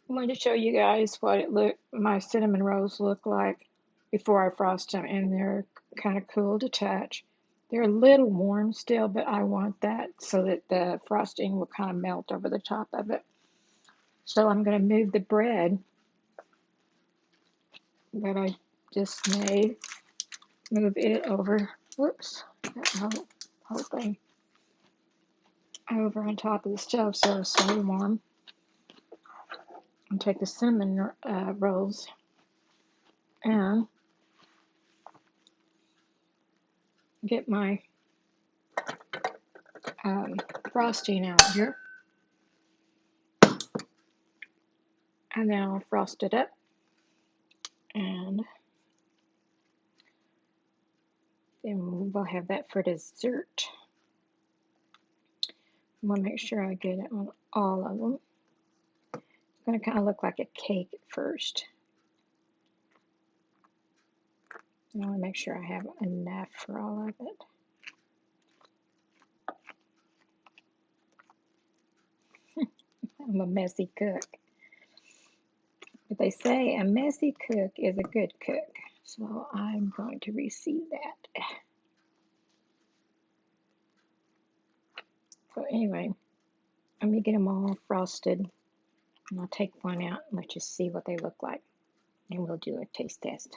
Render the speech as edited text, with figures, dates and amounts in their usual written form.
I wanted to show you guys what my cinnamon rolls look like before I frost them, and they're kind of cool to touch. They're a little warm still, but I want that so that the frosting will kind of melt over the top of it. So I'm going to move the bread that I just made, move it over, whoops, that whole thing over on top of the stove so it's so warm. And take the cinnamon rolls and get my frosting out here, and then I'll frost it up, and then we'll have that for dessert. I'm going to make sure I get it on all of them. It's going to kind of look like a cake at first. I want to make sure I have enough for all of it. I'm a messy cook. But they say a messy cook is a good cook. So I'm going to receive that. So anyway, let me get them all frosted. And I'll take one out and let you see what they look like. And we'll do a taste test.